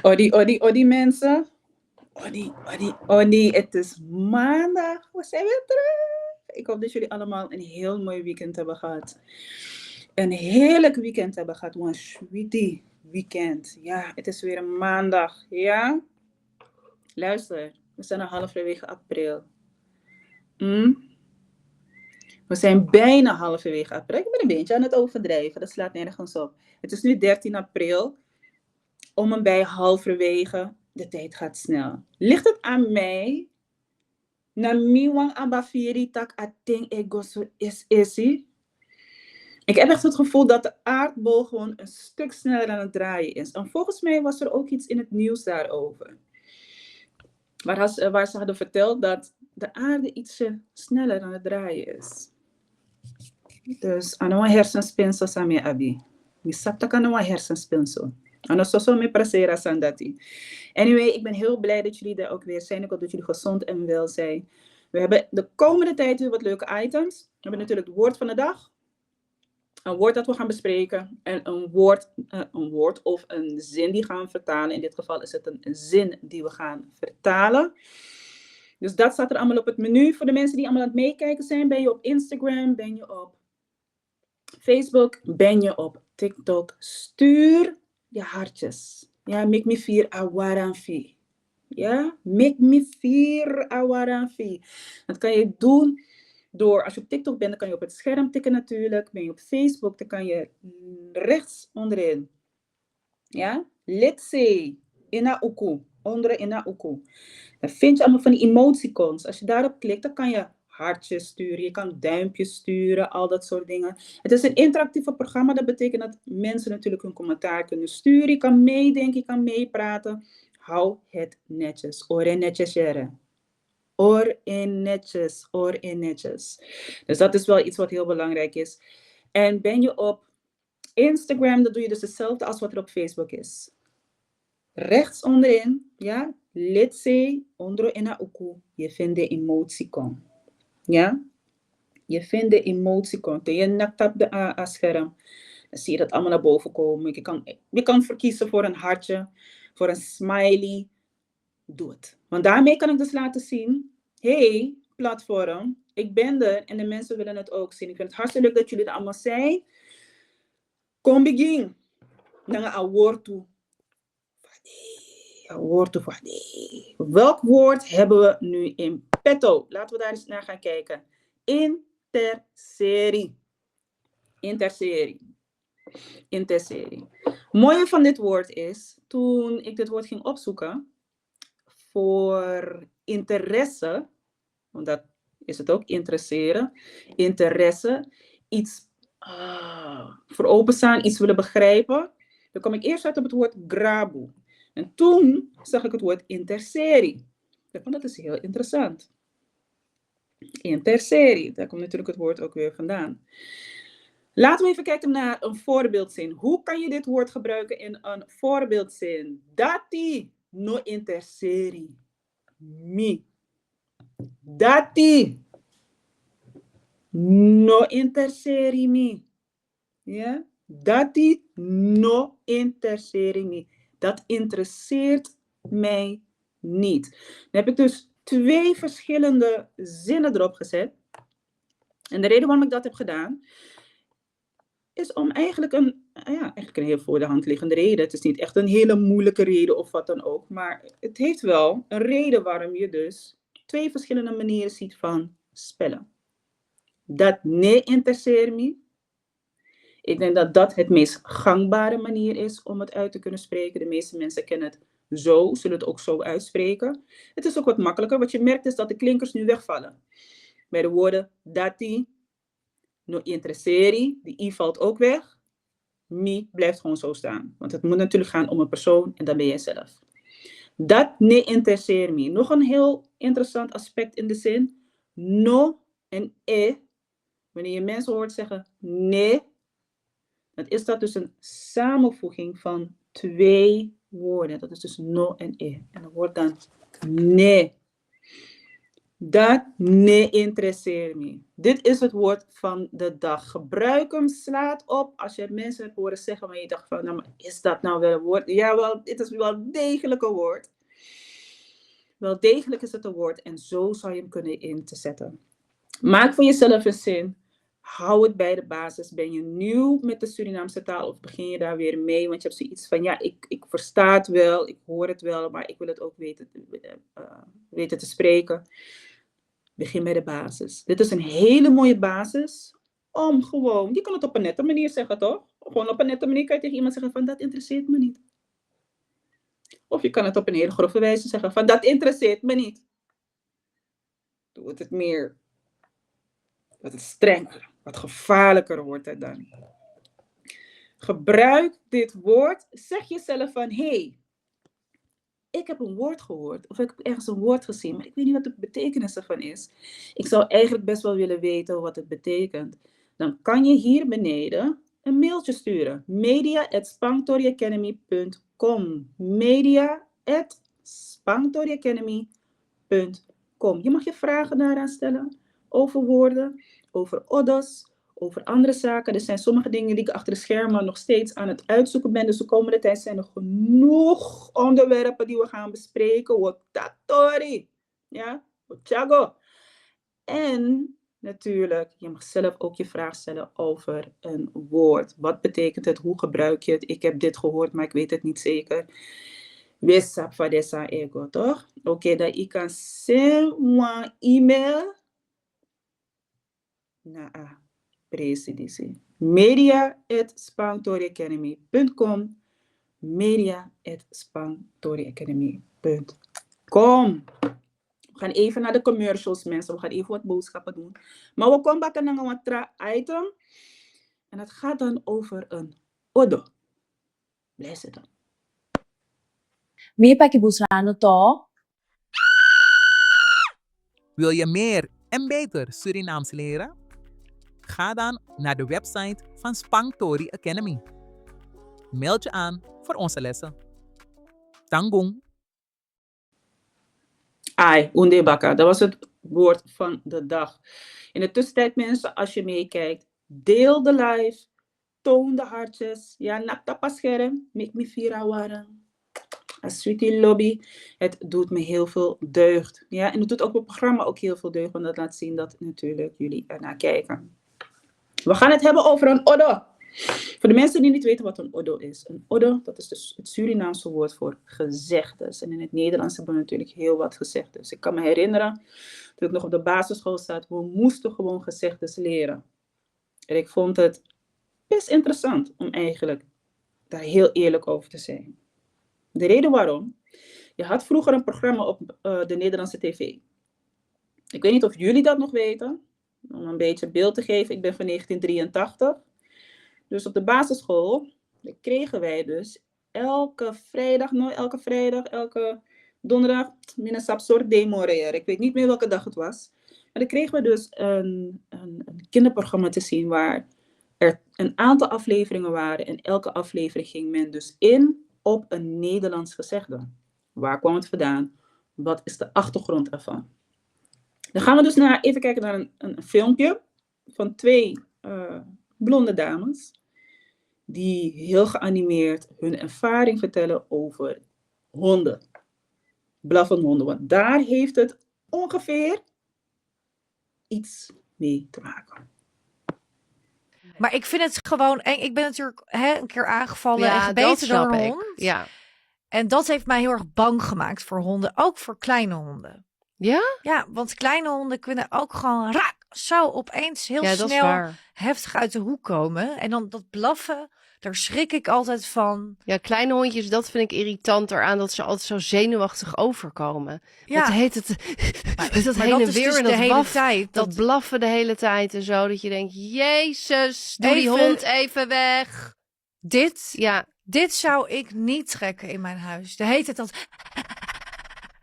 Odi mensen. Odi. Het is maandag. We zijn weer terug. Ik hoop dat jullie allemaal een heel mooi weekend hebben gehad. Een heerlijk weekend hebben gehad. Een sweetie weekend. Ja, het is weer een maandag. Ja? Luister, we zijn al halverwege april. We zijn bijna halverwege april. Ik ben een beetje aan het overdrijven. Dat slaat nergens op. Het is nu 13 april. Om en bij halverwege. De tijd gaat snel. Ligt het aan mij? Na miwang abafiri tak ating ego so is. Ik heb echt het gevoel dat de aardbol gewoon een stuk sneller aan het draaien is. En volgens mij was er ook iets in het nieuws daarover. Waar ze hadden verteld dat de aarde ietsje sneller aan het draaien is. Dus aan een hersenspinsel sami abi. Mi sapta kan een hersenspinsel. En zo me prasera sandati. Anyway, ik ben heel blij dat jullie er ook weer zijn. Ik hoop dat jullie gezond en wel zijn. We hebben de komende tijd weer wat leuke items. We hebben natuurlijk het woord van de dag. Een woord dat we gaan bespreken. En een woord of een zin die gaan we vertalen. In dit geval is het een zin die we gaan vertalen. Dus dat staat er allemaal op het menu. Voor de mensen die allemaal aan het meekijken zijn. Ben je op Instagram? Ben je op Facebook? Ben je op TikTok? Stuur je hartjes. Ja, make me feel awaranfi. Ja, make me feel awaranfi. Dat kan je doen door, als je op TikTok bent, dan kan je op het scherm tikken natuurlijk. Ben je op Facebook, dan kan je rechts onderin. Ja, let's say, ina uku, onder ina uku. Dan vind je allemaal van die emoticons. Als je daarop klikt, dan kan je hartjes sturen, je kan duimpjes sturen, al dat soort dingen. Het is een interactief programma, dat betekent dat mensen natuurlijk hun commentaar kunnen sturen. Je kan meedenken, je kan meepraten. Hou het netjes. Oor netjes, jere. Oor netjes. Dus dat is wel iets wat heel belangrijk is. En ben je op Instagram, dan doe je dus hetzelfde als wat er op Facebook is. Rechts onderin, ja, let's say, onder in uku, je vindt de emoticon. Ja, je vindt de emoticon. Je nakt op de scherm. Dan zie je dat allemaal naar boven komen. Je kan verkiezen voor een hartje, voor een smiley. Doe het. Want daarmee kan ik dus laten zien, hey, platform, ik ben er en de mensen willen het ook zien. Ik vind het hartstikke leuk dat jullie er allemaal zijn. Kom begin. Naar een woord toe. Welk woord hebben we nu in petto? Laten we daar eens naar gaan kijken. Interserie. Mooie van dit woord is, toen ik dit woord ging opzoeken, voor interesse, want dat is het ook, interesseren, interesse, iets voor openstaan, iets willen begrijpen, dan kom ik eerst uit op het woord grabu. En toen zag ik het woord interserie. Dat is heel interessant. Interserie, daar komt natuurlijk het woord ook weer vandaan. Laten we even kijken naar een voorbeeldzin. Hoe kan je dit woord gebruiken in een voorbeeldzin? Dati no interserie mi. Dati no interserie mi. Ja? Dati no interserie mi. Dat interesseert mij niet. Dan heb ik dus 2 verschillende zinnen erop gezet. En de reden waarom ik dat heb gedaan, is om eigenlijk een heel voor de hand liggende reden. Het is niet echt een hele moeilijke reden of wat dan ook. Maar het heeft wel een reden waarom je dus 2 verschillende manieren ziet van spellen. Dat ne interesseert me. Ik denk dat dat het meest gangbare manier is om het uit te kunnen spreken. De meeste mensen kennen het zo, zullen het ook zo uitspreken. Het is ook wat makkelijker. Wat je merkt is dat de klinkers nu wegvallen. Bij de woorden dati, no interesseri, die i valt ook weg. Mi blijft gewoon zo staan. Want het moet natuurlijk gaan om een persoon en dan ben jij zelf. Dat ne interesseert me. Nog een heel interessant aspect in de zin. No en e. Wanneer je mensen hoort zeggen nee, dan is dat dus een samenvoeging van 2 woorden. Dat is dus no en e. En dat wordt dan nee. Dat ne interesseert me. Dit is het woord van de dag. Gebruik hem, slaat op. Als je mensen hebt horen zeggen, maar je dacht van, nou, is dat nou wel een woord? Jawel, het is wel degelijk een woord. Wel degelijk is het een woord en zo zou je hem kunnen in te zetten. Maak voor jezelf een zin. Hou het bij de basis. Ben je nieuw met de Surinaamse taal of begin je daar weer mee? Want je hebt zoiets van, ja, ik versta het wel, ik hoor het wel, maar ik wil het ook weten te spreken. Begin bij de basis. Dit is een hele mooie basis om gewoon, je kan het op een nette manier zeggen, toch? Gewoon op een nette manier kan je tegen iemand zeggen van, dat interesseert me niet. Of je kan het op een hele grove wijze zeggen van, dat interesseert me niet. Doe het meer, wat het strenger, wat gevaarlijker wordt het dan. Gebruik dit woord. Zeg jezelf van, hey, ik heb een woord gehoord. Of ik heb ergens een woord gezien. Maar ik weet niet wat de betekenis ervan is. Ik zou eigenlijk best wel willen weten wat het betekent. Dan kan je hier beneden een mailtje sturen. media@spangtoriacademy.com media@spangtoriacademy.com. Je mag je vragen daaraan stellen. Over woorden, over oddos, over andere zaken. Er zijn sommige dingen die ik achter de schermen nog steeds aan het uitzoeken ben. Dus de komende tijd zijn er genoeg onderwerpen die we gaan bespreken. Wotatori. Ja, Ochago. En natuurlijk, je mag zelf ook je vraag stellen over een woord. Wat betekent het? Hoe gebruik je het? Ik heb dit gehoord, maar ik weet het niet zeker. Wees sap van deze ego, toch? Oké, dat ik kan een e-mail naar presidentie. media@spangtoriacademy.com media@spangtoriacademy.com. We gaan even naar de commercials, mensen. We gaan even wat boodschappen doen. Maar we komen back naar een wat item. En het gaat dan over een odo. Blijf zitten. Meer pakibusano to. Wil je meer en beter Surinaams leren? Ga dan naar de website van Spangtori Academy. Meld je aan voor onze lessen. Tangong. Ai, undebaka. Dat was het woord van de dag. In de tussentijd, mensen, als je meekijkt, deel de live, toon de hartjes. Ja, nakta pascherm, make me vira waren. Als sweetie lobby, het doet me heel veel deugd. Ja, en het doet ook het programma ook heel veel deugd, want dat laat zien dat natuurlijk jullie ernaar kijken. We gaan het hebben over een oddo. Voor de mensen die niet weten wat een oddo is. Een oddo, dat is dus het Surinaamse woord voor gezegdes. En in het Nederlands hebben we natuurlijk heel wat gezegdes. Ik kan me herinneren, toen ik nog op de basisschool zat, we moesten gewoon gezegdes leren. En ik vond het best interessant om eigenlijk daar heel eerlijk over te zijn. De reden waarom, je had vroeger een programma op de Nederlandse tv. Ik weet niet of jullie dat nog weten, om een beetje beeld te geven. Ik ben van 1983. Dus op de basisschool kregen wij dus elke donderdag, een soort demoreer. Ik weet niet meer welke dag het was. Maar dan kregen we dus een kinderprogramma te zien waar er een aantal afleveringen waren. En elke aflevering ging men dus in op een Nederlands gezegde. Waar kwam het vandaan? Wat is de achtergrond ervan? Dan gaan we dus even kijken naar een filmpje van 2 blonde dames. Die heel geanimeerd hun ervaring vertellen over honden. Blaffende honden. Want daar heeft het ongeveer iets mee te maken. Maar ik vind het gewoon eng. Ik ben natuurlijk een keer aangevallen en Ja, dat gebeten door snap een ik. hond. Ja. En dat heeft mij heel erg bang gemaakt voor honden. Ook voor kleine honden. Ja? Ja, want kleine honden kunnen ook gewoon zo opeens heel Ja, dat is snel waar. heftig uit de hoek komen. En dan dat blaffen, daar schrik ik altijd van. Ja, kleine hondjes, dat vind ik irritant eraan dat ze altijd zo zenuwachtig overkomen. Ja. Want heet het met dat Maar heen dat en is weer dus en de dat hele waf, tijd. dat blaffen de hele tijd en zo. Dat je denkt, jezus, doe die Even- hond even weg. Dit Ja, zou ik niet trekken in mijn huis. De heet het dat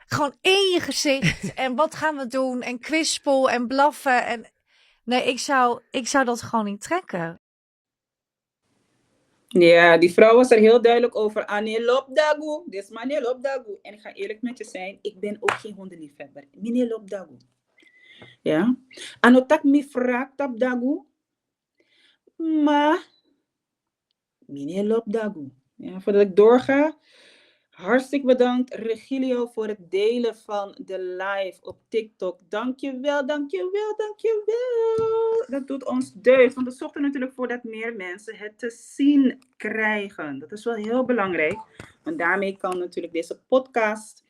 gewoon in je gezicht. En wat gaan we doen? En kwispel en blaffen. En nee, ik zou dat gewoon niet trekken. Ja, die vrouw was er heel duidelijk over. Anne Lopdagu. Dit is Mane Lopdagu. En ik ga eerlijk met je zijn, ik ben ook geen hondenliefhebber. Mine Lopdagu. Ja. Anotak mi vraag tap dagu, maar mini lop dagu. Ja, voordat ik doorga, hartstikke bedankt Regilio voor het delen van de live op TikTok. Dankjewel, dankjewel, dankjewel. Dat doet ons deugd, want we zochten natuurlijk voor dat meer mensen het te zien krijgen. Dat is wel heel belangrijk, want daarmee kan natuurlijk deze podcast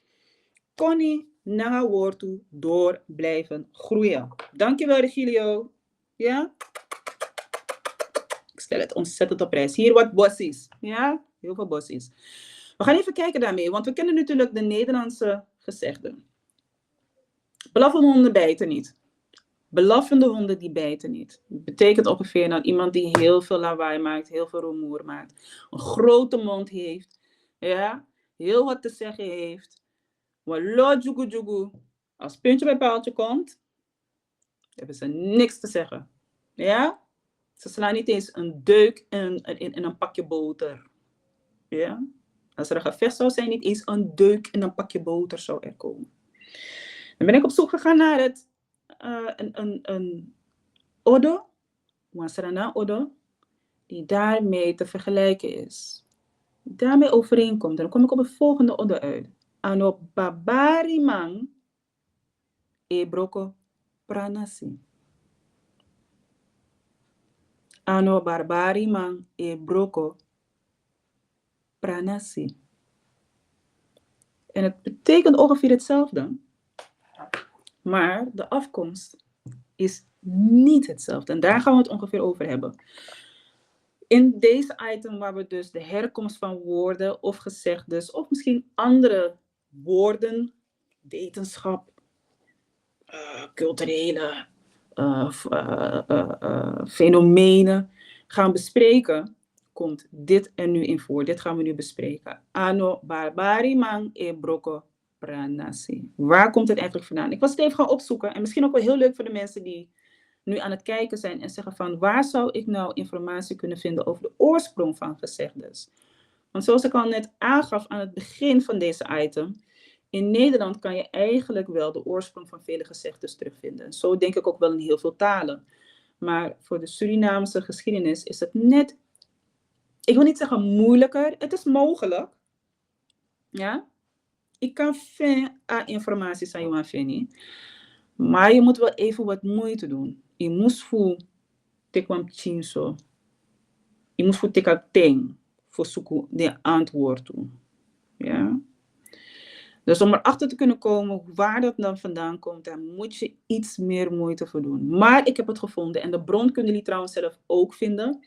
Connie naar woord toe door blijven groeien. Dankjewel Regilio. Ja? Ik stel het ontzettend op prijs. Hier wat bossies. Ja? Heel veel bossies. We gaan even kijken daarmee, want we kennen natuurlijk de Nederlandse gezegden. Blaffende honden bijten niet. Blaffende honden die bijten niet. Dat betekent ongeveer dat iemand die heel veel lawaai maakt, heel veel rumoer maakt, een grote mond heeft, ja, heel wat te zeggen heeft. Wallo jugu jugu. Als puntje bij paaltje komt, hebben ze niks te zeggen. Ja? Ze slaan niet eens een deuk in een pakje boter. Ja? Als er een gevecht zou zijn, niet eens een deuk in een pakje boter zou er komen. Dan ben ik op zoek gegaan naar het een odo, een odo, die daarmee te vergelijken is. Daarmee overeenkomt. Dan kom ik op het volgende odo uit. Ano babari man e broko pranasi. Ano barbari man e broko pranasi. En het betekent ongeveer hetzelfde. Maar de afkomst is niet hetzelfde. En daar gaan we het ongeveer over hebben. In deze item waar we dus de herkomst van woorden of gezegdes of misschien andere woorden, wetenschap, culturele fenomenen gaan bespreken, komt dit er nu in voor. Dit gaan we nu bespreken. Ano barbari man e broko pranasi. Waar komt het eigenlijk vandaan? Ik was het even gaan opzoeken en misschien ook wel heel leuk voor de mensen die nu aan het kijken zijn en zeggen van waar zou ik nou informatie kunnen vinden over de oorsprong van gezegdes? Want zoals ik al net aangaf aan het begin van deze item, in Nederland kan je eigenlijk wel de oorsprong van vele gezegdes terugvinden. Zo denk ik ook wel in heel veel talen. Maar voor de Surinaamse geschiedenis is het net, ik wil niet zeggen moeilijker, het is mogelijk. Ja? Ik kan veel informatie zijn, Johan Feni. Maar je moet wel even wat moeite doen. Je moet voor tekwam chinso. Je moet voor tekateng. Voor zoeken de antwoord toe. Ja? Dus om erachter te kunnen komen waar dat dan vandaan komt, daar moet je iets meer moeite voor doen. Maar ik heb het gevonden en de bron kunnen jullie trouwens zelf ook vinden.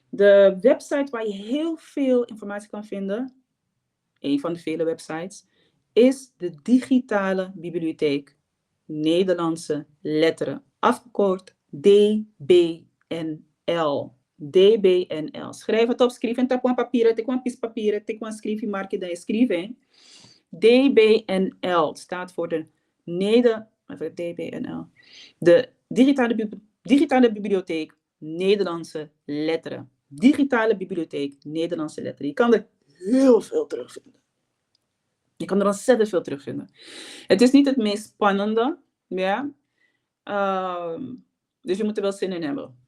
De website waar je heel veel informatie kan vinden, een van de vele websites, is de Digitale Bibliotheek Nederlandse Letteren. Afgekort DBNL. DBNL. Schrijf het op, schrijf en tap papieren, tik een piece papieren, tik een schrijf je mark je dat je schrijft. DBNL staat voor de DBNL. De Digitale Bibliotheek Nederlandse Letteren. Digitale Bibliotheek Nederlandse Letteren. Je kan er heel veel terugvinden. Je kan er ontzettend veel terugvinden. Het is niet het meest spannende. Ja? Dus je moet er wel zin in hebben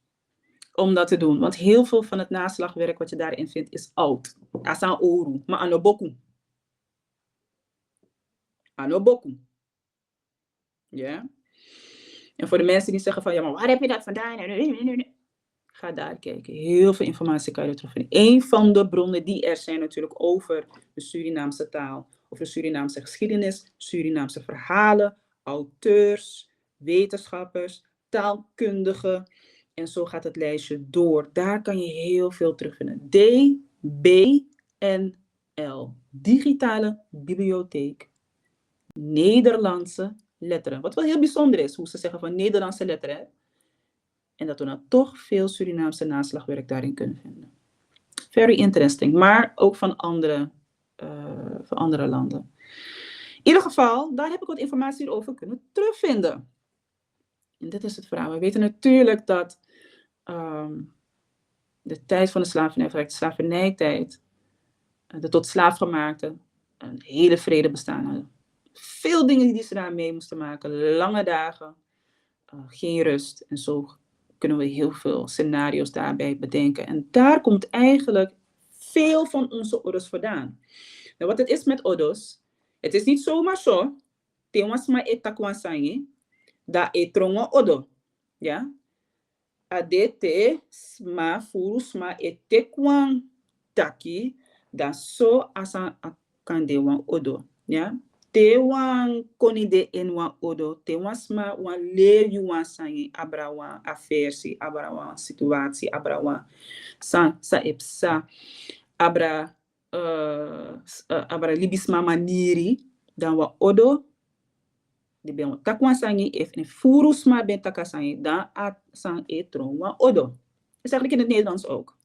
om dat te doen. Want heel veel van het naslagwerk wat je daarin vindt is oud. Asa oru, maar anoboku. Anoboku. Ja? En voor de mensen die zeggen van, ja, maar waar heb je dat vandaan? Ga daar kijken. Heel veel informatie kan je er terugvinden. Een van de bronnen die er zijn natuurlijk over de Surinaamse taal. Of de Surinaamse geschiedenis, Surinaamse verhalen, auteurs, wetenschappers, taalkundigen. En zo gaat het lijstje door. Daar kan je heel veel terugvinden. DBNL. Digitale Bibliotheek Nederlandse Letteren. Wat wel heel bijzonder is, hoe ze zeggen van Nederlandse letteren. En dat we dan toch veel Surinaamse naslagwerk daarin kunnen vinden. Very interesting. Maar ook van andere landen. In ieder geval, daar heb ik wat informatie over kunnen terugvinden. En dit is het verhaal. We weten natuurlijk dat de tijd van de slavernij, de slavernijtijd, de tot slaafgemaakten, een hele vrede bestaan hadden. Veel dingen die ze daar mee moesten maken. Lange dagen. geen rust. En zo kunnen we heel veel scenario's daarbij bedenken. En daar komt eigenlijk veel van onze odos vandaan. Nou, wat het is met odos, het is niet zomaar zo. Tewas ma etakwansangi, da etrongo odo. Ja? Adete ma furus ma etekwan taki, da so asa akande wan odo. Ja? Te wan koni de en wan odo, te wan sma wan leer you wan sangi, abra wan aversie, abra wan situatie, abra wan sa epsa, abra abra libisma maniri, dan wan odo, de ben wan takwan sangi, if en furus ma ben takasangi, dan a sang etron wan odo. Is eigenlijk in het Nederlands ook.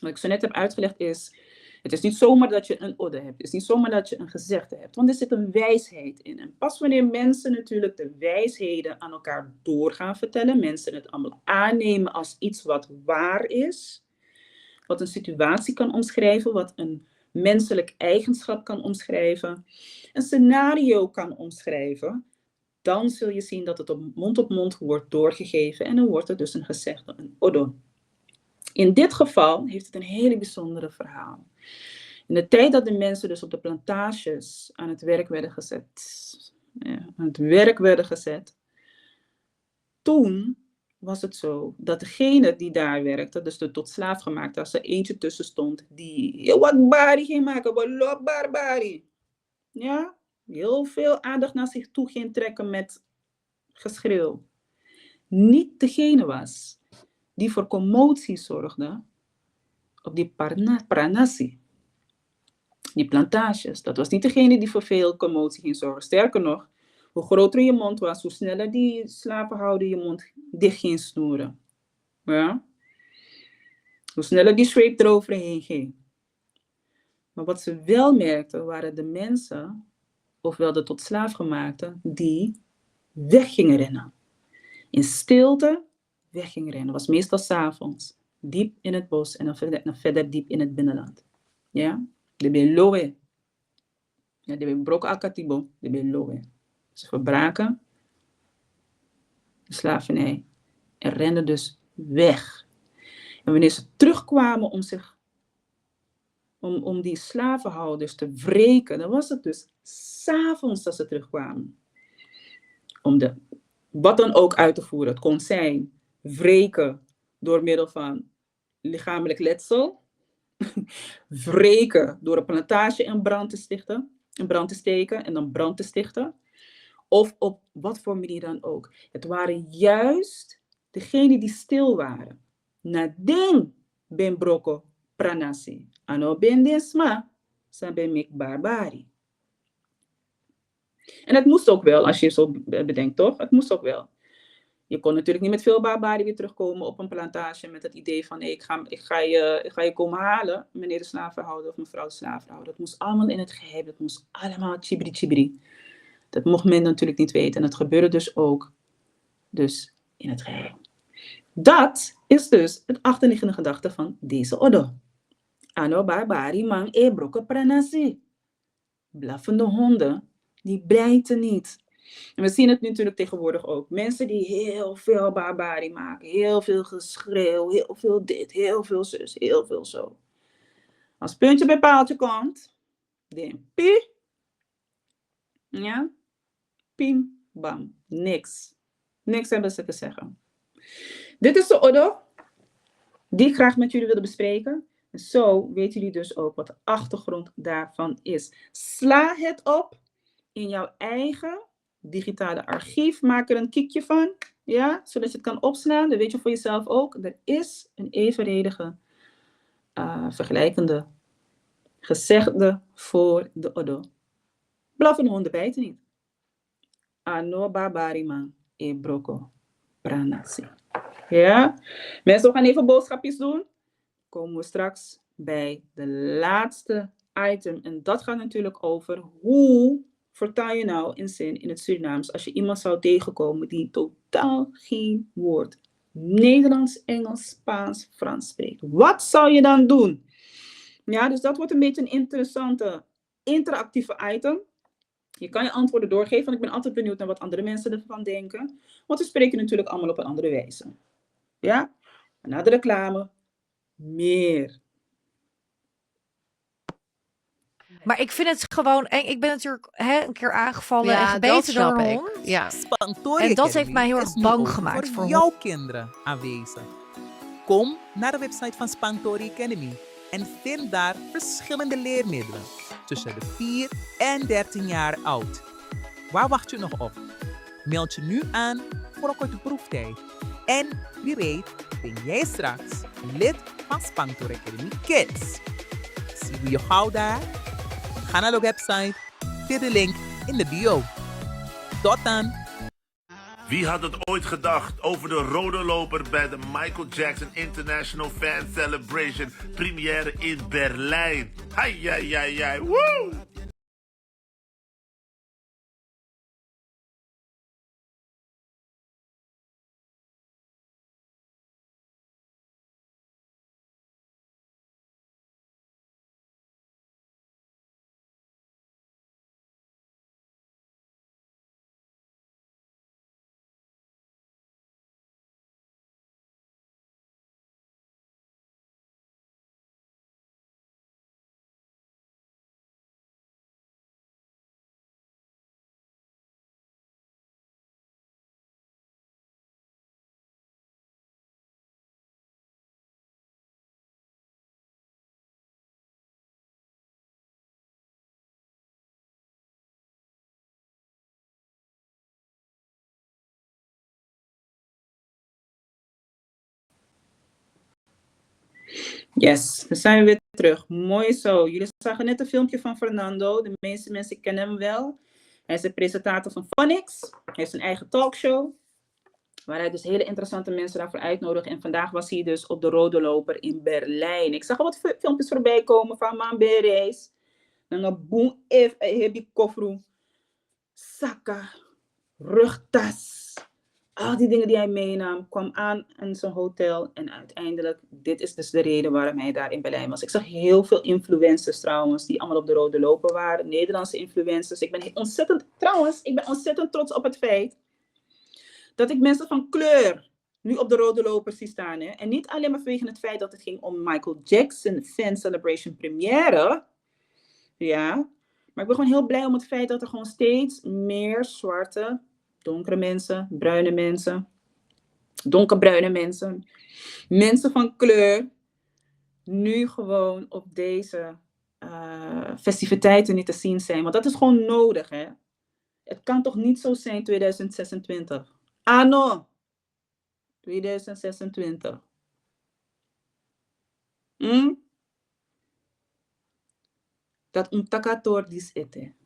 Wat ik zo net heb uitgelegd is, het is niet zomaar dat je een ode hebt. Het is niet zomaar dat je een gezegde hebt. Want er zit een wijsheid in. En pas wanneer mensen natuurlijk de wijsheden aan elkaar door gaan vertellen. Mensen het allemaal aannemen als iets wat waar is. Wat een situatie kan omschrijven. Wat een menselijk eigenschap kan omschrijven. Een scenario kan omschrijven. Dan zul je zien dat het op mond wordt doorgegeven. En dan wordt het dus een gezegde, een odo. In dit geval heeft het een hele bijzondere verhaal. In de tijd dat de mensen dus op de plantages aan het werk werden gezet, toen was het zo dat degene die daar werkte, dus de tot slaaf gemaakt, als er eentje tussen stond, die heel wat bari ging maken, wat barbari. Ja, heel veel aandacht naar zich toe ging trekken met geschreeuw. Niet degene was die voor commotie zorgde op die Pranasi. Die plantages. Dat was niet degene die voor veel commotie ging zorgen. Sterker nog, hoe groter je mond was, hoe sneller die slavenhouder je mond dicht ging snoeren. Ja? Hoe sneller die zweep eroverheen ging. Maar wat ze wel merkten, waren de mensen, ofwel de tot slaafgemaakten, die weg gingen rennen. In stilte weg gingen rennen. Dat was meestal 's avonds. Diep in het bos en dan verder diep in het binnenland. Ja? De beloe. Ja, de brok akatibo. De beloe. Ze verbraken de slavernij en renden dus weg. En wanneer ze terugkwamen om die slavenhouders te wreken, dan was het dus 's avonds dat ze terugkwamen. Om wat dan ook uit te voeren. Het kon zijn wreken door middel van lichamelijk letsel. Wreken door een plantage in brand te steken en dan brand te stichten. Of op wat voor manier dan ook. Het waren juist degenen die stil waren. Nadien ben broko pranasi. Ano ben desma. Sa ben mik barbari. En het moest ook wel, als je zo bedenkt, toch? Het moest ook wel. Je kon natuurlijk niet met veel barbari weer terugkomen op een plantage met het idee van ik ga je komen halen, meneer de slavenhouder of mevrouw de slavenhouder. Dat moest allemaal in het geheim, dat moest allemaal chibri. Dat mocht men natuurlijk niet weten en dat gebeurde dus ook dus in het geheim. Dat is dus het achterliggende gedachte van deze odo. Ano barbari man brokke pranasi. Blaffende honden, die breiten niet. En we zien het nu natuurlijk tegenwoordig ook. Mensen die heel veel barbari maken. Heel veel geschreeuw. Heel veel dit. Heel veel zus. Heel veel zo. Als puntje bij paaltje komt. Dan pie. Ja. Piem. Bam. Niks. Niks hebben ze te zeggen. Dit is de odo die ik graag met jullie wilde bespreken. En zo weten jullie dus ook wat de achtergrond daarvan is. Sla het op in jouw eigen digitale archief. Maak er een kiekje van, ja, zodat je het kan opslaan. Dat weet je voor jezelf ook. Er is een evenredige, vergelijkende gezegde voor de odo. Blaffende honden bijten niet. Ano barbari man e broko pranasi. Ja, mensen, we gaan even boodschapjes doen. Komen we straks bij de laatste item. En dat gaat natuurlijk over hoe vertaal je nou in zin in het Surinaams als je iemand zou tegenkomen die totaal geen woord Nederlands, Engels, Spaans, Frans spreekt. Wat zou je dan doen? Ja, dus dat wordt een beetje een interessante, interactieve item. Je kan je antwoorden doorgeven, want ik ben altijd benieuwd naar wat andere mensen ervan denken. Want we spreken natuurlijk allemaal op een andere wijze. Ja? En na de reclame, meer. Maar ik vind het gewoon eng. Ik ben natuurlijk een keer aangevallen en Ja, dat gebeten door snap een ik. hond. Ja. Spanktori En dat Academy heeft mij heel erg is nu bang ook gemaakt voor voor jouw kinderen aanwezig. Kom naar de website van Spanktori Academy en vind daar verschillende leermiddelen tussen de 4 en 13 jaar oud. Waar wacht je nog op? Meld je nu aan voor een korte proeftijd. En wie weet ben jij straks lid van Spanktori Academy Kids. Zien we je gauw daar? Ga naar de website via de link in de bio. Tot dan! Wie had het ooit gedacht over de rode loper bij de Michael Jackson International Fan Celebration première in Berlijn? Hai, ai, ai, ai, woe! Yes, dan zijn we weer terug. Mooi zo. Jullie zagen net een filmpje van Fernando. De meeste mensen kennen hem wel. Hij is de presentator van Phonics. Hij heeft een eigen talkshow. Waar hij dus hele interessante mensen daarvoor uitnodigt. En vandaag was hij dus op de rode loper in Berlijn. Ik zag al wat filmpjes voorbij komen van Man Bereis. Dan een boom if heb je kofru. Zakken. Rugtas. Al die dingen die hij meenam, kwam aan in zijn hotel. En uiteindelijk, dit is dus de reden waarom hij daar in Berlijn was. Ik zag heel veel influencers trouwens, die allemaal op de rode loper waren. Nederlandse influencers. Ik ben ontzettend trots op het feit dat ik mensen van kleur nu op de rode loper zie staan. Hè? En niet alleen maar vanwege het feit dat het ging om Michael Jackson Fan Celebration première. Ja, maar ik ben gewoon heel blij om het feit dat er gewoon steeds meer zwarte, donkere mensen, bruine mensen, donkerbruine mensen, mensen van kleur, nu gewoon op deze festiviteiten niet te zien zijn. Want dat is gewoon nodig, hè. Het kan toch niet zo zijn 2026. Ano, 2026. Dat untakator dis ete.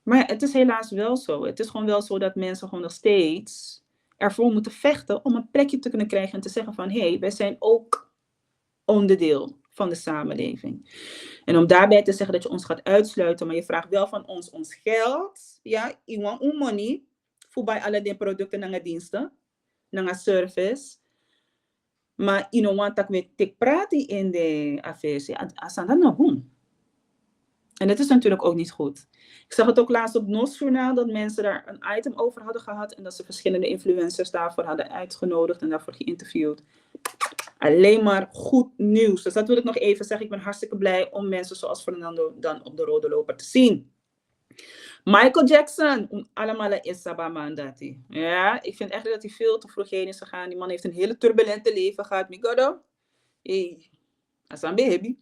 Maar het is helaas wel zo. Het is gewoon wel zo dat mensen gewoon nog steeds ervoor moeten vechten om een plekje te kunnen krijgen en te zeggen van hé, wij zijn ook onderdeel van de samenleving. En om daarbij te zeggen dat je ons gaat uitsluiten, maar je vraagt wel van ons geld, ja, je want money, voor bij alle die producten en diensten, en service. Maar je know want dat we te praten in de affaire, asan dan nog doen. En dat is natuurlijk ook niet goed. Ik zag het ook laatst op NOS Journaal dat mensen daar een item over hadden gehad en dat ze verschillende influencers daarvoor hadden uitgenodigd en daarvoor geïnterviewd. Alleen maar goed nieuws. Dus dat wil ik nog even zeggen. Ik ben hartstikke blij om mensen zoals Fernando dan op de rode loper te zien. Michael Jackson, allemaal is sabamandati. Ja, ik vind echt dat hij veel te vroeg heen is gegaan. Die man heeft een hele turbulente leven gehad. Migodo. Hey, asan baby.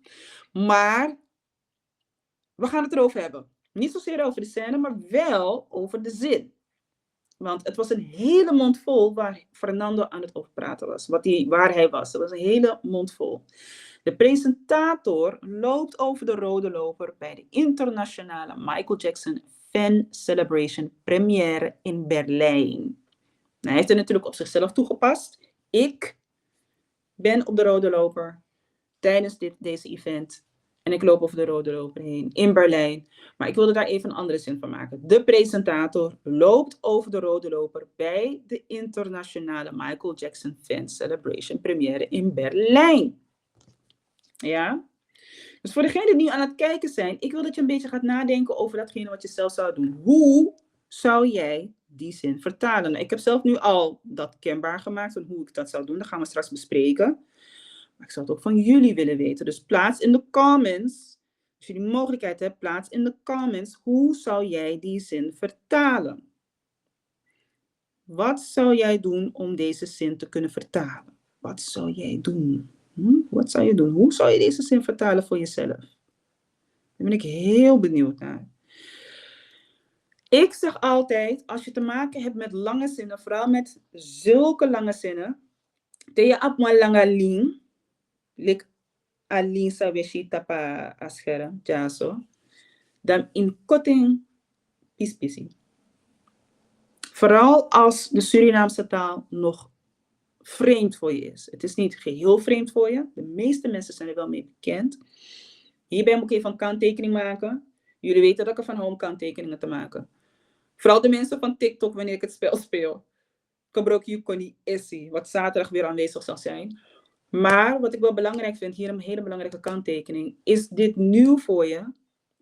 Maar we gaan het erover hebben. Niet zozeer over de scène, maar wel over de zin. Want het was een hele mond vol waar Fernando aan het overpraten was. Waar hij was. Het was een hele mond vol. De presentator loopt over de rode loper bij de internationale Michael Jackson Fan Celebration première in Berlijn. Nou, hij heeft er natuurlijk op zichzelf toegepast. Ik ben op de rode loper tijdens deze event. En ik loop over de rode loper heen in Berlijn. Maar ik wilde daar even een andere zin van maken. De presentator loopt over de rode loper bij de internationale Michael Jackson Fan Celebration première in Berlijn. Ja? Dus voor degenen die nu aan het kijken zijn, ik wil dat je een beetje gaat nadenken over datgene wat je zelf zou doen. Hoe zou jij die zin vertalen? Nou, ik heb zelf nu al dat kenbaar gemaakt van hoe ik dat zou doen. Dat gaan we straks bespreken. Maar ik zou het ook van jullie willen weten. Dus plaats in de comments, als je die mogelijkheid hebt, plaats in de comments, hoe zou jij die zin vertalen? Wat zou jij doen om deze zin te kunnen vertalen? Wat zou jij doen? Wat zou je doen? Hoe zou je deze zin vertalen voor jezelf? Daar ben ik heel benieuwd naar. Ik zeg altijd, als je te maken hebt met lange zinnen, vooral met zulke lange zinnen, te je op een lange lijn, lik alleen sa weshi tapa aschera, ja zo, dan in korting pispisi. Vooral als de Surinaamse taal nog vreemd voor je is. Het is niet geheel vreemd voor je. De meeste mensen zijn er wel mee bekend. Hierbij moet ik even een kanttekening maken. Jullie weten dat ik ervan hou om kanttekeningen te maken. Vooral de mensen van TikTok, wanneer ik het spel speel. Gebruik je Connie Essie, wat zaterdag weer aanwezig zal zijn. Maar wat ik wel belangrijk vind, hier een hele belangrijke kanttekening. Is dit nieuw voor je?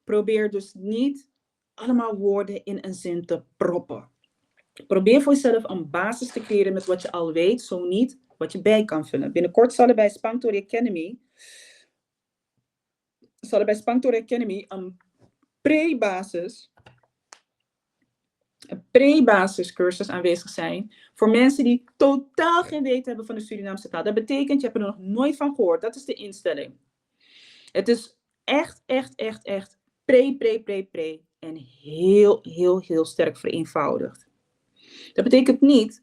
Probeer dus niet allemaal woorden in een zin te proppen. Probeer voor jezelf een basis te creëren met wat je al weet, zo niet wat je bij kan vullen. Binnenkort zal er bij Spanktori Academy een pre-basiscursus aanwezig zijn voor mensen die totaal geen weten hebben van de Surinaamse taal. Dat betekent, je hebt er nog nooit van gehoord. Dat is de instelling. Het is echt pre en heel sterk vereenvoudigd. Dat betekent niet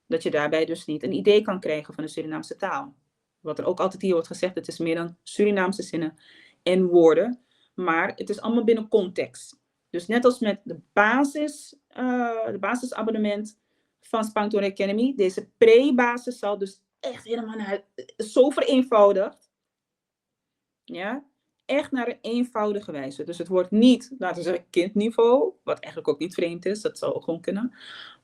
dat je daarbij dus niet een idee kan krijgen van de Surinaamse taal. Wat er ook altijd hier wordt gezegd, het is meer dan Surinaamse zinnen en woorden. Maar het is allemaal binnen context. Dus net als met de basisabonnement van Spanktori Academy, deze pre-basis zal dus echt helemaal zo vereenvoudigd. Ja, echt naar een eenvoudige wijze. Dus het wordt niet, laten we zeggen, kindniveau, wat eigenlijk ook niet vreemd is, dat zou ook gewoon kunnen.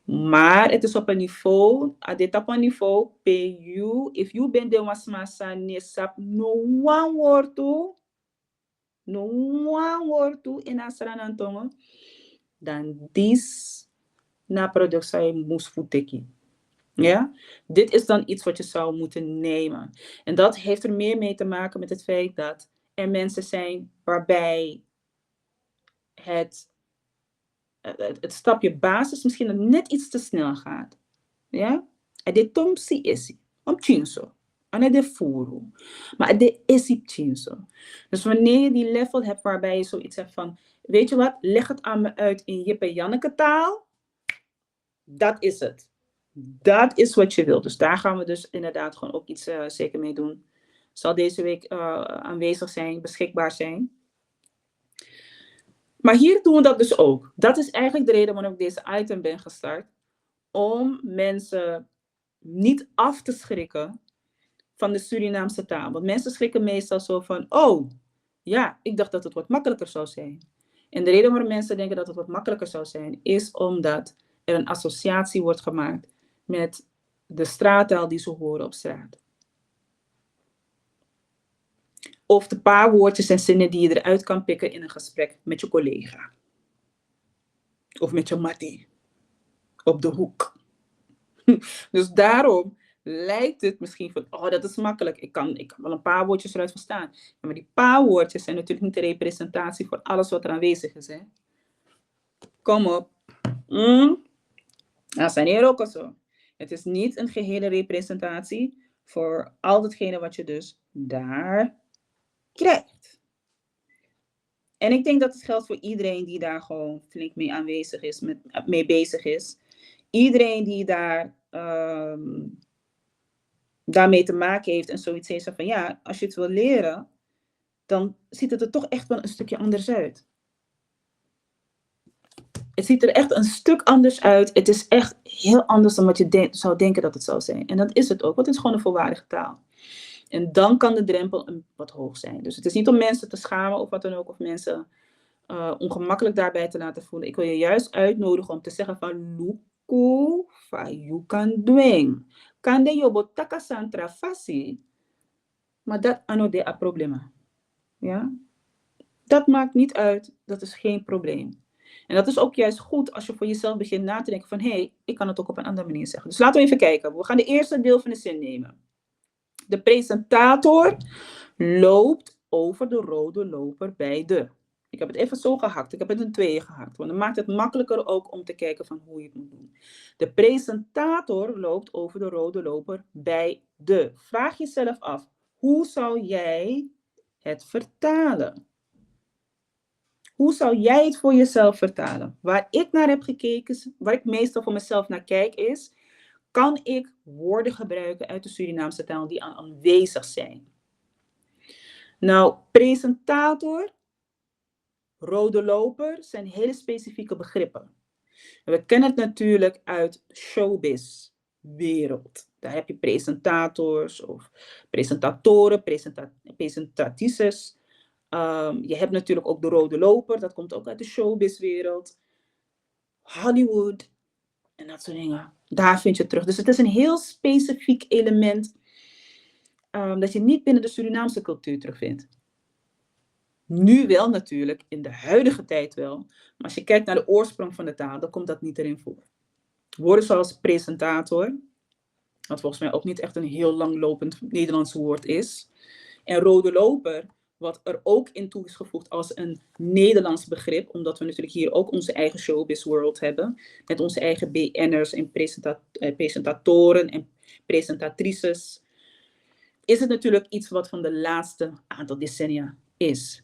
Maar het is op een niveau, dit op een niveau, PU, if you bent de wasmasa nesap, no one word to in Asranantongo, dan dis na productie moest voeteki. Ja, dit is dan iets wat je zou moeten nemen. En dat heeft er meer mee te maken met het feit dat er mensen zijn waarbij het stapje basis misschien net iets te snel gaat. Ja? En dit tomsi is om chinso. En de furu. Maar de is chinso. Dus wanneer je die level hebt waarbij je zoiets zegt van, weet je wat, leg het aan me uit in Jip en Janneke taal. Dat is het. Dat is wat je wil. Dus daar gaan we dus inderdaad gewoon ook iets zeker mee doen. Zal deze week aanwezig zijn, beschikbaar zijn. Maar hier doen we dat dus ook. Dat is eigenlijk de reden waarom ik deze item ben gestart. Om mensen niet af te schrikken van de Surinaamse taal. Want mensen schrikken meestal zo van, oh, ja, ik dacht dat het wat makkelijker zou zijn. En de reden waarom mensen denken dat het wat makkelijker zou zijn, is omdat er een associatie wordt gemaakt met de straattaal die ze horen op straat. Of de paar woordjes en zinnen die je eruit kan pikken in een gesprek met je collega. Of met je mattie. Op de hoek. Dus daarom lijkt het misschien van, oh, dat is makkelijk. Ik kan wel een paar woordjes eruit verstaan. Ja, maar die paar woordjes zijn natuurlijk niet de representatie voor alles wat er aanwezig is. Hè? Kom op. Dat zijn hier ook al zo. Het is niet een gehele representatie voor al datgene wat je dus daar krijgt. En ik denk dat het geldt voor iedereen die daar gewoon flink mee aanwezig is, mee bezig is. Iedereen die daarmee te maken heeft en zoiets heeft van, ja, als je het wil leren, dan ziet het er toch echt wel een stukje anders uit. Het ziet er echt een stuk anders uit. Het is echt heel anders dan wat je zou denken dat het zou zijn. En dat is het ook, want het is gewoon een volwaardige taal. En dan kan de drempel wat hoog zijn. Dus het is niet om mensen te schamen of wat dan ook, of mensen ongemakkelijk daarbij te laten voelen. Ik wil je juist uitnodigen om te zeggen van, Luku, you kan dwing. Kan de jobo takasantra fasi, maar dat ano de a problema. Ja? Dat maakt niet uit, dat is geen probleem. En dat is ook juist goed als je voor jezelf begint na te denken van, hé, ik kan het ook op een andere manier zeggen. Dus laten we even kijken. We gaan de eerste deel van de zin nemen. De presentator loopt over de rode loper bij de. Ik heb het even zo gehakt. Ik heb het in tweeën gehakt. Want dan maakt het makkelijker ook om te kijken van hoe je het moet doen. De presentator loopt over de rode loper bij de. Vraag jezelf af, hoe zou jij het vertalen? Hoe zou jij het voor jezelf vertalen? Waar ik naar heb gekeken, waar ik meestal voor mezelf naar kijk is, kan ik woorden gebruiken uit de Surinaamse taal die aanwezig zijn? Nou, presentator, rode loper zijn hele specifieke begrippen. We kennen het natuurlijk uit showbiz-wereld. Daar heb je presentators of presentatoren, presentatrices. Je hebt natuurlijk ook de rode loper, dat komt ook uit de showbiz-wereld. Hollywood en dat soort dingen. Daar vind je het terug. Dus het is een heel specifiek element dat je niet binnen de Surinaamse cultuur terugvindt. Nu wel natuurlijk, in de huidige tijd wel. Maar als je kijkt naar de oorsprong van de taal, dan komt dat niet erin voor. Woorden zoals presentator, wat volgens mij ook niet echt een heel langlopend Nederlands woord is. En rode loper, wat er ook in toe is gevoegd als een Nederlands begrip, omdat we natuurlijk hier ook onze eigen showbiz world hebben, met onze eigen BN'ers en presentatoren en presentatrices, is het natuurlijk iets wat van de laatste aantal decennia is.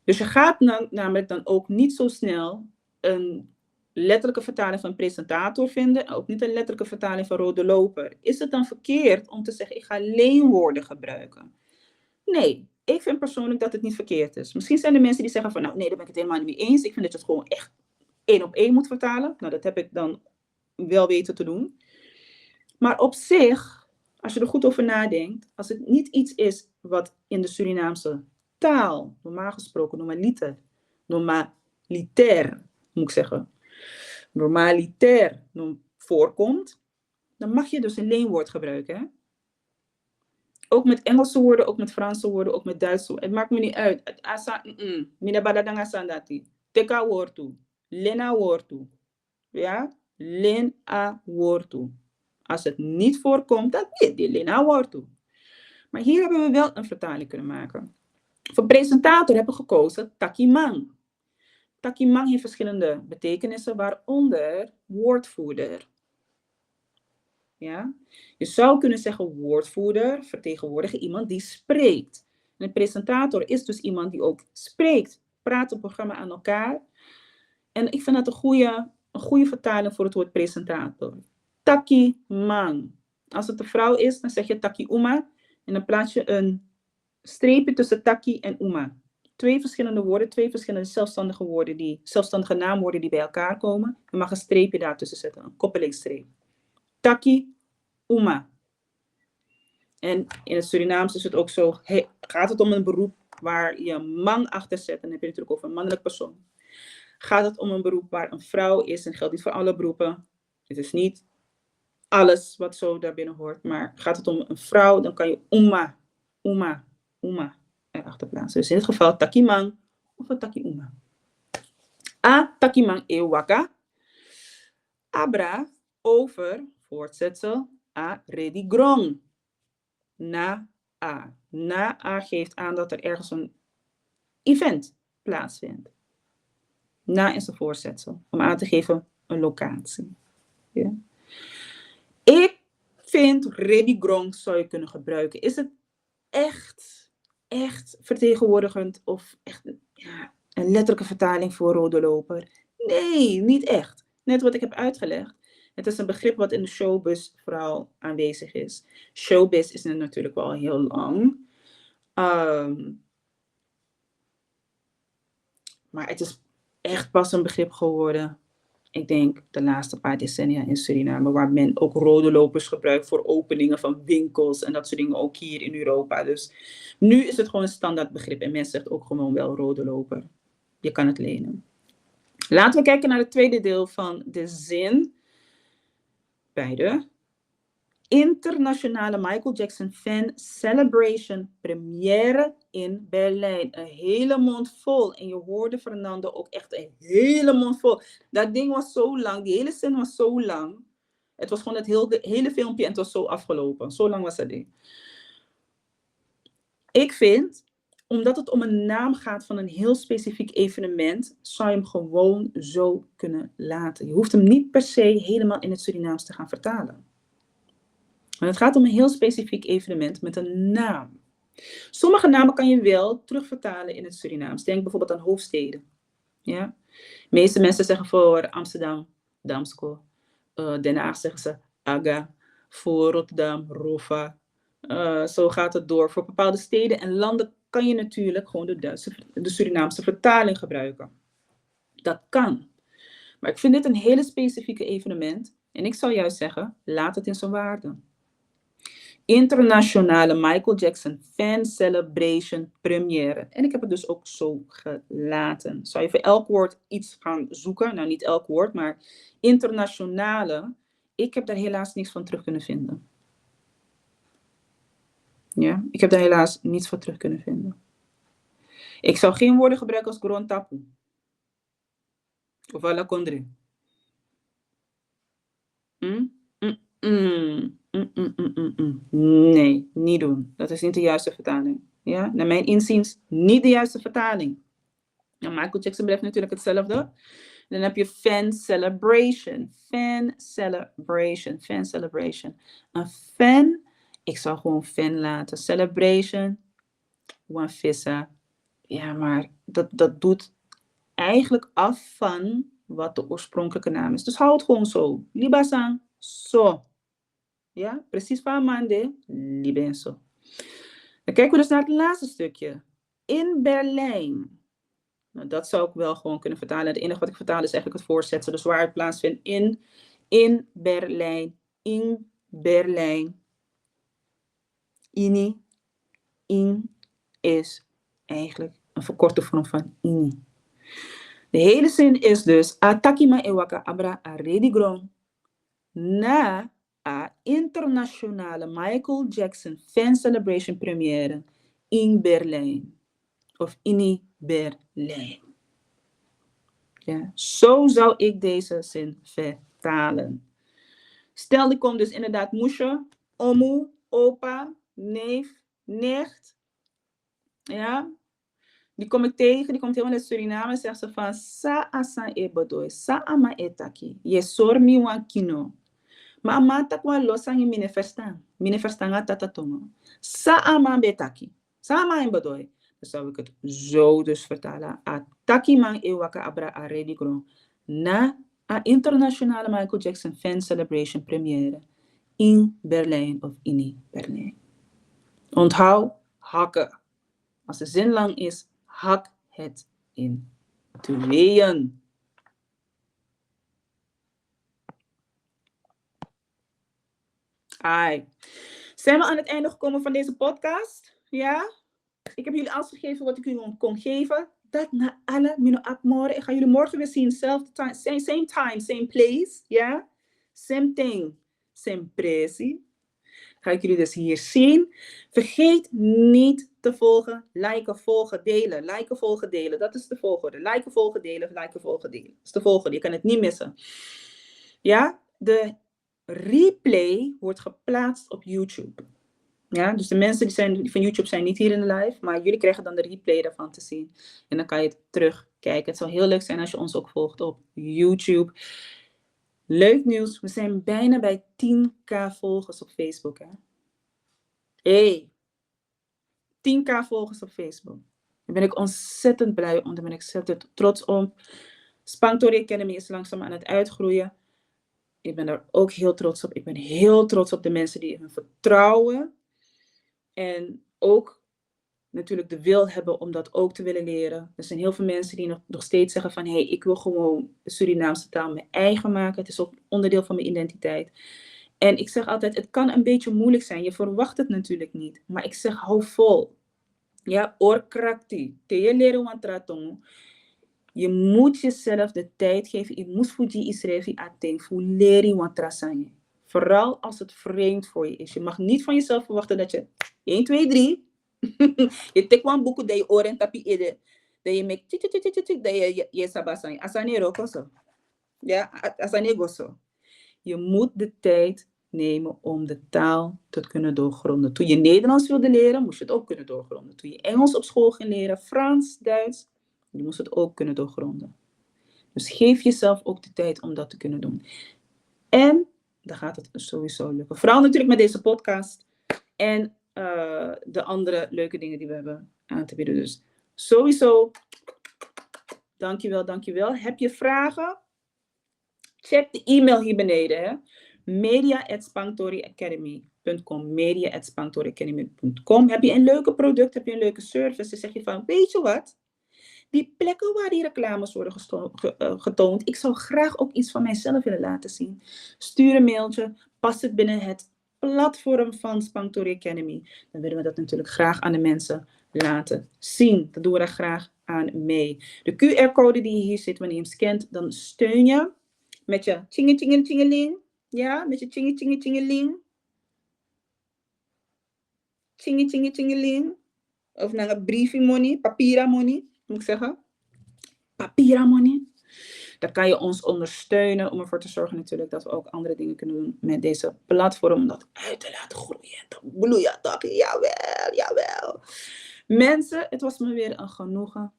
Dus je gaat namelijk dan ook niet zo snel een letterlijke vertaling van presentator vinden, ook niet een letterlijke vertaling van rode loper. Is het dan verkeerd om te zeggen, ik ga leenwoorden gebruiken? Nee, ik vind persoonlijk dat het niet verkeerd is. Misschien zijn er mensen die zeggen van, nou nee, daar ben ik het helemaal niet mee eens. Ik vind dat je het gewoon echt 1 op 1 moet vertalen. Nou, dat heb ik dan wel weten te doen. Maar op zich, als je er goed over nadenkt, als het niet iets is wat in de Surinaamse taal, normaal gesproken, normalitair, moet ik zeggen, normalitair voorkomt, dan mag je dus een leenwoord gebruiken. Hè? Ook met Engelse woorden, ook met Franse woorden, ook met Duitse woorden. Het maakt me niet uit. Mina badadanga sandati. Teka woord toe. Lena woord toe. Ja? Lena woord toe. Als het niet voorkomt, dan niet die lena woord toe. Maar hier hebben we wel een vertaling kunnen maken. Voor presentator hebben we gekozen takimang. Takimang heeft verschillende betekenissen, waaronder woordvoerder. Ja? Je zou kunnen zeggen woordvoerder, vertegenwoordiger, iemand die spreekt. En een presentator is dus iemand die ook spreekt, praat het programma aan elkaar. En ik vind dat een goede vertaling voor het woord presentator. Takimang. Als het een vrouw is, dan zeg je taki uma en dan plaats je een streepje tussen taki en uma. 2 verschillende woorden, 2 verschillende zelfstandige naamwoorden die bij elkaar komen. Je mag een streepje daartussen zetten, een koppelingsstreep. Taki, uma. En in het Surinaams is het ook zo, gaat het om een beroep waar je man achter zet, dan heb je het natuurlijk over een mannelijk persoon. Gaat het om een beroep waar een vrouw is, en geldt niet voor alle beroepen. Het is niet alles wat zo daarbinnen hoort, maar gaat het om een vrouw, dan kan je uma erachter plaatsen. Dus in dit geval takimang of een taki uma. A takimang ewaka. Abra over, voortzetsel, a ready grong. Na a. Na a geeft aan dat er ergens een event plaatsvindt. Na is een voorzetsel, om aan te geven een locatie. Ja. Ik vind ready grong zou je kunnen gebruiken. Is het echt vertegenwoordigend of echt een letterlijke vertaling voor rode loper? Nee, niet echt. Net wat ik heb uitgelegd. Het is een begrip wat in de showbiz vooral aanwezig is. Showbiz is natuurlijk wel heel lang. Maar het is echt pas een begrip geworden, ik denk de laatste paar decennia in Suriname, waar men ook rode lopers gebruikt voor openingen van winkels en dat soort dingen, ook hier in Europa. Dus nu is het gewoon een standaard begrip en men zegt ook gewoon wel rode loper. Je kan het lenen. Laten we kijken naar het tweede deel van de zin. Beide. internationale Michael Jackson Fan Celebration première in Berlijn. Een hele mond vol. En je hoorde Fernando ook echt een hele mond vol. Dat ding was zo lang, die hele zin was zo lang. Het was gewoon het hele filmpje en het was zo afgelopen. Zo lang was dat ding. Ik vind, omdat het om een naam gaat van een heel specifiek evenement, zou je hem gewoon zo kunnen laten. Je hoeft hem niet per se helemaal in het Surinaams te gaan vertalen. Maar het gaat om een heel specifiek evenement met een naam. Sommige namen kan je wel terugvertalen in het Surinaams. Denk bijvoorbeeld aan hoofdsteden. Ja? De meeste mensen zeggen voor Amsterdam, Damsko. Den Haag zeggen ze Aga. Voor Rotterdam, Rova. Zo gaat het door. Voor bepaalde steden en landen kan je natuurlijk gewoon de Surinaamse vertaling gebruiken. Dat kan. Maar ik vind dit een hele specifieke evenement. En ik zou juist zeggen, laat het in zijn waarde. Internationale Michael Jackson Fan Celebration première. En ik heb het dus ook zo gelaten. Zou je voor elk woord iets gaan zoeken? Nou, niet elk woord, maar internationale. Ik heb daar helaas niks van terug kunnen vinden. Ja, ik heb daar helaas niets van terug kunnen vinden. Ik zou geen woorden gebruiken als grondtapu. Of ala kondre. Nee, niet doen. Dat is niet de juiste vertaling. Ja? Naar mijn inziens niet de juiste vertaling. Nou, Michael Jackson blijft natuurlijk hetzelfde. Dan heb je fan celebration. Fan celebration. Fan celebration. Een fan, ik zou gewoon fan laten. Celebration, one vissa. Ja, maar dat doet eigenlijk af van wat de oorspronkelijke naam is. Dus hou het gewoon zo. Libasang, zo. Ja, precies van Mande, Libenso. Dan kijken we dus naar het laatste stukje. In Berlijn. Nou, dat zou ik wel gewoon kunnen vertalen. Het enige wat ik vertaal is eigenlijk het voorzetsel. Dus waar het plaatsvindt in Berlijn. In Berlijn. In is eigenlijk een verkorte vorm van ini. De hele zin is dus Atakima ewaka abra aredigron na a internationale Michael Jackson Fan Celebration première in Berlijn. Of in Berlijn. Ja, zo zou ik deze zin vertalen. Stel, die komt dus inderdaad moesje, omu, opa, neef, nicht. Ja. Die kom ik tegen, die komt helemaal uit Suriname en zegt ze van sa asan ebodoy, sa ama etaki, je sor mi wan kino. Maar amata kwa losang mine verstaan. Mine verstaan gaat dat tomo. Sa ama betaki. Sa ama ebodoy. Dan zou ik het zo dus vertalen. Ataki man ewaka abra aredigro. Na a internationale Michael Jackson Fan Celebration première in Berlijn of in Berlijn. Onthoud, hakken. Als de zin lang is, hak het in tweeën. Ai. Zijn we aan het einde gekomen van deze podcast? Ja? Ik heb jullie alles gegeven wat ik jullie kon geven. Dat na alle mino akmore. Ik ga jullie morgen weer zien. Same time, same place. Ja? Same thing, same pressie. Ga ik jullie dus hier zien. Vergeet niet te volgen, liken, volgen, delen. Liken, volgen, delen. Dat is de volgorde. Liken, volgen, delen. Liken, volgen, delen. Dat is de volgorde. Je kan het niet missen. Ja? De replay wordt geplaatst op YouTube. Ja? Dus de mensen die van YouTube zijn niet hier in de live. Maar jullie krijgen dan de replay daarvan te zien. En dan kan je het terugkijken. Het zou heel leuk zijn als je ons ook volgt op YouTube. Leuk nieuws, we zijn bijna bij 10.000 volgers op Facebook. Hè? Hey, 10.000 volgers op Facebook. Daar ben ik ontzettend blij om, daar ben ik ontzettend trots op. Spangtori Academy is langzaam aan het uitgroeien. Ik ben daar ook heel trots op. Ik ben heel trots op de mensen die me vertrouwen. En ook natuurlijk de wil hebben om dat ook te willen leren. Er zijn heel veel mensen die nog steeds zeggen van hey, ik wil gewoon de Surinaamse taal mijn eigen maken. Het is ook onderdeel van mijn identiteit. En ik zeg altijd, het kan een beetje moeilijk zijn. Je verwacht het natuurlijk niet. Maar ik zeg, hou vol. Ja, orkrakti. Te je leren wantratongo. Je moet jezelf de tijd geven. Je moet fuji isrevi ateng. Fu leri wantrasanje. Vooral als het vreemd voor je is. Je mag niet van jezelf verwachten dat je 1, 2, 3. Je tikt een boek dat je oren tapi ede. Dat je make dat je sabasang. Asane rokoso. Ja, asane goso. Je moet de tijd nemen om de taal te kunnen doorgronden. Toen je Nederlands wilde leren, moest je het ook kunnen doorgronden. Toen je Engels op school ging leren, Frans, Duits, je moest het ook kunnen doorgronden. Dus geef jezelf ook de tijd om dat te kunnen doen. En dan gaat het sowieso lukken. Vooral natuurlijk met deze podcast. En de andere leuke dingen die we hebben aan te bieden. Dus sowieso, dankjewel. Heb je vragen? Check de e-mail hier beneden. Hè? media@spangtoriacademy.com media@spangtoriacademy.com. Heb je een leuke product, heb je een leuke service, dan zeg je van, weet je wat? Die plekken waar die reclames worden getoond, ik zou graag ook iets van mijzelf willen laten zien. Stuur een mailtje, past het binnen het platform van Spangtori Academy. Dan willen we dat natuurlijk graag aan de mensen laten zien. Dat doen we daar graag aan mee. De QR-code die hier zit, wanneer je hem scant, dan steun je met je tjingeling. Ja, met je tjingeling. Tjingeling. Of naar een briefing money, papira money, moet ik zeggen. Papira money. Dan kan je ons ondersteunen om ervoor te zorgen natuurlijk dat we ook andere dingen kunnen doen met deze platform. Om dat uit te laten groeien. Dat bloeien toch? Jawel. Mensen, het was me weer een genoegen.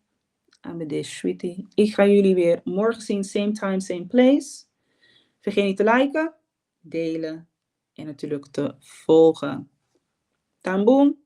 Aan bij deze sweetie. Ik ga jullie weer morgen zien. Same time, same place. Vergeet niet te liken, delen en natuurlijk te volgen. Tamboom.